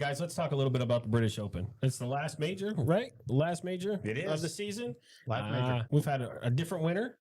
Guys, let's talk a little bit about the British Open. It's the last major, right? The last major of the season. Last major. We've had a different winner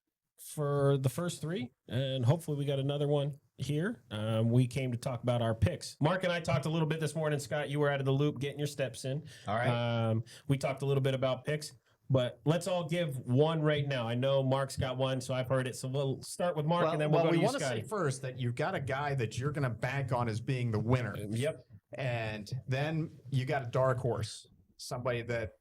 for the first three, and hopefully we got another one here. We came to talk about our picks. Mark and I talked a little bit this morning. Scott, you were out of the loop getting your steps in. All right. We talked a little bit about picks, but let's all give one right now. I know Mark's got one, so I've heard it. So we'll start with Mark, and then we'll go to you, want to Scotty. say first that you've got a guy that you're going to bank on as being the winner. Yep. And then you got a dark horse, somebody that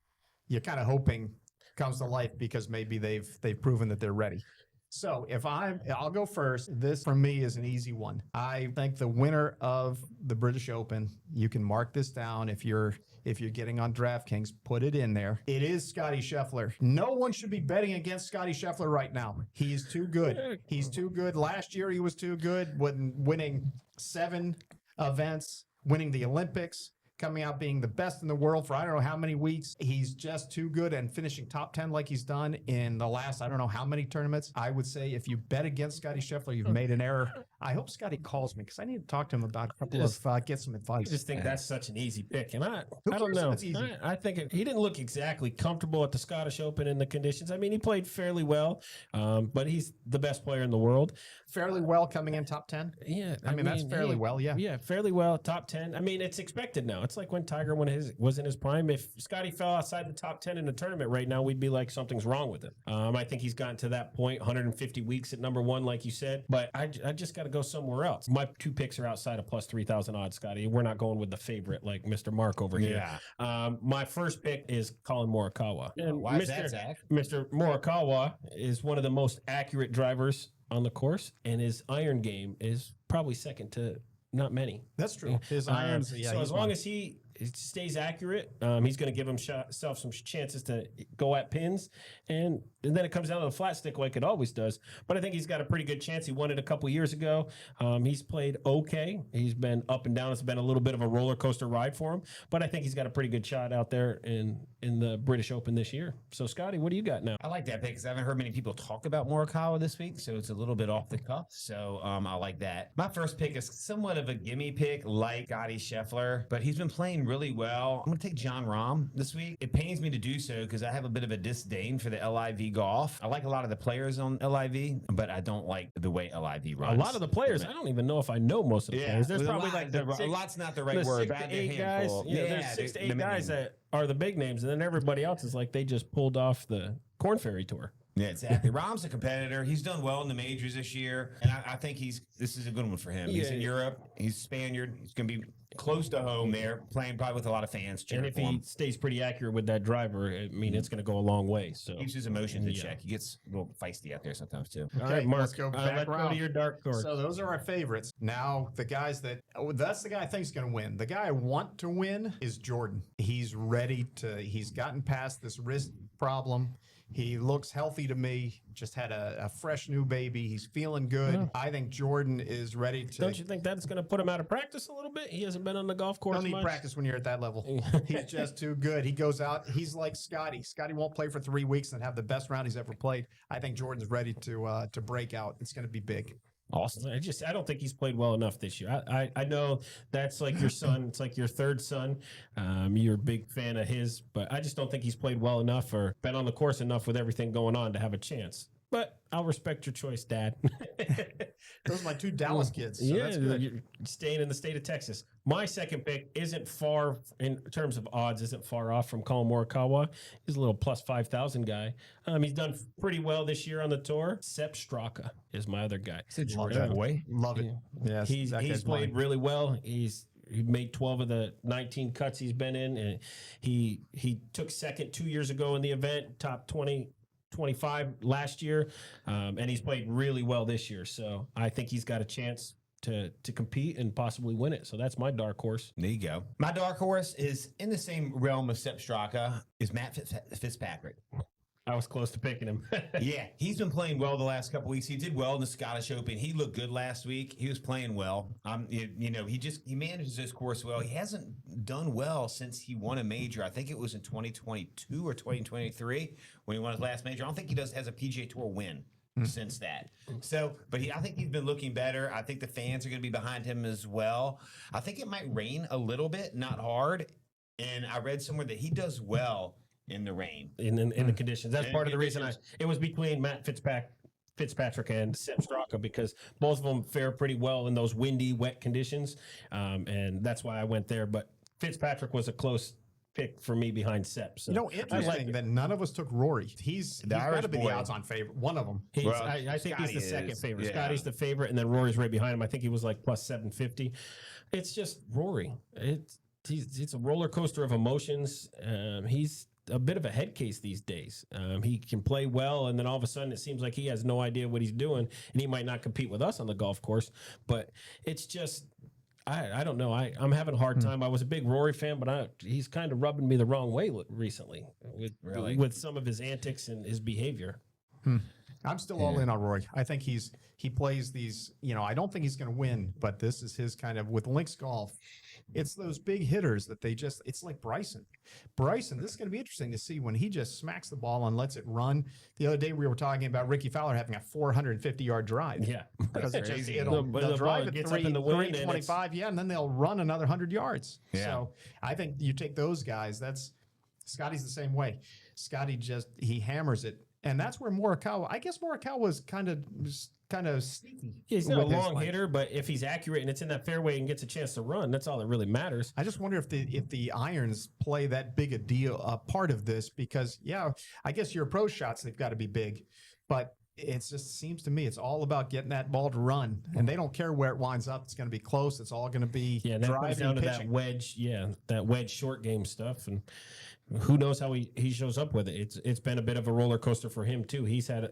you're kind of hoping comes to life because maybe they've proven that they're ready. So I'll go first. This for me is an easy one. I think the winner of the British Open, you can mark this down if you're getting on DraftKings, put it in there. It is Scotty Scheffler. No one should be betting against Scotty Scheffler right now. He's too good. He's too good. Last year he was too good, winning 7 events, winning the Olympics, coming out being the best in the world for I don't know how many weeks. He's just too good, and finishing top 10 like he's done in the last I don't know how many tournaments. I would say if you bet against Scotty Scheffler, you've made an error. I hope Scotty calls me because I need to talk to him about a couple get some advice. I just think that's such an easy pick, and I don't know. I think he didn't look exactly comfortable at the Scottish Open in the conditions. I mean, he played fairly well, but he's the best player in the world. Fairly well coming in top 10? Yeah. I mean that's fairly well, yeah. Yeah, fairly well, top 10. I mean, it's expected now. It's like when Tiger was in his prime. If Scotty fell outside the top 10 in the tournament right now, we'd be like, something's wrong with him. I think he's gotten to that point, 150 weeks at number 1, like you said, but I just got to go somewhere else. My 2 picks are outside of plus 3,000 odds, Scotty. We're not going with the favorite like Mr. Mark over here. Yeah. My first pick is Colin Morikawa. And Why is that, Zach? Mr. Morikawa is one of the most accurate drivers on the course, and his iron game is probably second to not many. That's true. His irons. So as long as he stays accurate, he's going to give himself some chances to go at pins, and then it comes down to the flat stick like it always does. But I think he's got a pretty good chance. He won it a couple years ago. He's played okay. He's been up and down. It's been a little bit of a roller coaster ride for him, but I think he's got a pretty good shot out there in the British Open this year. So Scotty, what do you got now? I like that pick because I haven't heard many people talk about Morikawa this week, so it's a little bit off the cuff. So I like that. My first pick is somewhat of a gimme pick, like Scotty Scheffler, but he's been playing really well. I'm going to take John Rahm this week. It pains me to do so because I have a bit of a disdain for the LIV golf. I like a lot of the players on LIV, but I don't like the way LIV runs. A lot of the players, I don't even know if I know most of the players. There's probably a lot's not the right word. 6 to 8 guys. There's 6 to 8 guys that are the big names, and then everybody else is like they just pulled off the Corn Ferry Tour. Yeah, exactly. Rahm's a competitor. He's done well in the majors this year, and I think this is a good one for him. He's in Europe. He's Spaniard. He's going to be close to home there, playing probably with a lot of fans. And if he stays pretty accurate with that driver, I mean, it's going to go a long way. So keeps his emotions in check. He gets a little feisty out there sometimes too. All right, Mark, let's go let's go to your dark horse. So those are our favorites. Now the guys that's the guy I think is going to win. The guy I want to win is Jordan. He's ready he's gotten past this wrist problem. He looks healthy to me. Just had a fresh new baby. He's feeling good. Yeah. I think Jordan is ready to. Don't you think that's going to put him out of practice a little bit? He hasn't been on the golf course. Don't need much. practice when you're at that level. He's just too good. He goes out. He's like Scotty. Scotty won't play for 3 weeks and have the best round he's ever played. I think Jordan's ready to break out. It's going to be big. Awesome. I don't think he's played well enough this year. I know that's like your son. It's like your third son. You're a big fan of his, but I just don't think he's played well enough or been on the course enough with everything going on to have a chance. But I'll respect your choice, Dad. Those are my 2 Dallas kids. So that's good. You're staying in the state of Texas. My second pick isn't far, in terms of odds, isn't far off from Colin Morikawa. He's a little plus 5,000 guy. He's done pretty well this year on the tour. Sepp Straka is my other guy. It's a Georgia boy. Love it. Yeah. He's played really well. He made 12 of the 19 cuts he's been in, and he took second 2 years ago in the event, top 25 last year, and he's played really well this year. So I think he's got a chance to compete and possibly win it. So that's my dark horse. There you go. My dark horse is in the same realm of Sepp Straka, is Matt Fitzpatrick. I was close to picking him. Yeah, he's been playing well the last couple weeks. He did well in the Scottish Open. He looked good last week. He was playing well. He manages this course well. He hasn't done well since he won a major. I think it was in 2022 or 2023 when he won his last major. I don't think he has a PGA Tour win since that. So, but I think he's been looking better. I think the fans are going to be behind him as well. I think it might rain a little bit, not hard. And I read somewhere that he does well in the rain. In the conditions. That's In part of the reason conditions. it was between Matt Fitzpatrick and Sepp Straka, because both of them fare pretty well in those windy, wet conditions. And that's why I went there. But Fitzpatrick was a close pick for me behind Sepp. So Interesting that none of us took Rory. He's got Irish to be boy. the odds-on favorite. One of them. Well, I think he's Scotty the second is, favorite. yeah. Scotty's the favorite, and then Rory's right behind him. I think he was like plus 750. It's just Rory. It's a roller coaster of emotions. He's a bit of a head case these days. He can play well, and then all of a sudden it seems like he has no idea what he's doing, and he might not compete with us on the golf course. But it's just, I don't know. I'm having a hard time. I was a big Rory fan, but he's kind of rubbing me the wrong way recently with some of his antics and his behavior. I'm still all in on Rory. I think he plays these, I don't think he's going to win, but this is his kind of, with links golf, it's those big hitters that it's like Bryson. This is going to be interesting to see when he just smacks the ball and lets it run. The other day we were talking about Ricky Fowler having a 450-yard drive. Yeah. Because That's crazy. they'll The ball drive at gets up in the wind and it's- 325, and then they'll run another 100 yards. Yeah. So I think you take those guys, Scotty's the same way. Scotty he hammers it. And that's where Morikawa was kind of sneaky. He's not a with his, long like- hitter, but if he's accurate and it's in that fairway and gets a chance to run, that's all that really matters. I just wonder if the irons play that big a part of this, because I guess your approach shots, they've got to be big, but it just seems to me it's all about getting that ball to run, and they don't care where it winds up. It's going to be close. It's all going to be Yeah, that comes driving down and to pitching. that wedge short game stuff, and who knows how he shows up with it. It's been a bit of a roller coaster for him too. He's had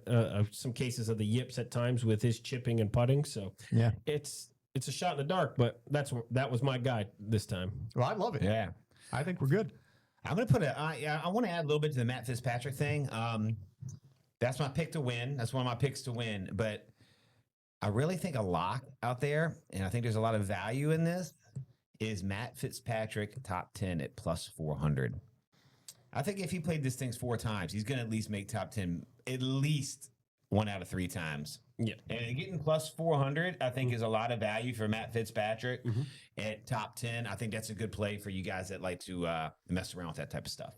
some cases of the yips at times with his chipping and putting. So Yeah. it's a shot in the dark, but that was my guy this time. Well, I love it. Yeah. I think we're good. I'm going to put I want to add a little bit to the Matt Fitzpatrick thing. That's my pick to win. That's one of my picks to win. But I really think a lock out there, and I think there's a lot of value in this, is Matt Fitzpatrick top 10 at plus 400. I think if he played this thing 4 times, he's going to at least make top 10 at least 1 out of 3 times. Yeah. And getting plus 400, I think, is a lot of value for Matt Fitzpatrick at top 10. I think that's a good play for you guys that like to mess around with that type of stuff.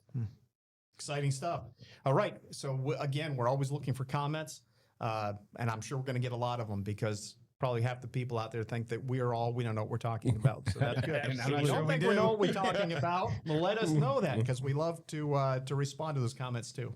Exciting stuff. All right. So again, we're always looking for comments, and I'm sure we're going to get a lot of them, because probably half the people out there think that we don't know what we're talking about. So that's good. I'm If not you sure don't we think we do. know what we're talking about, let us know that, because we love to respond to those comments too.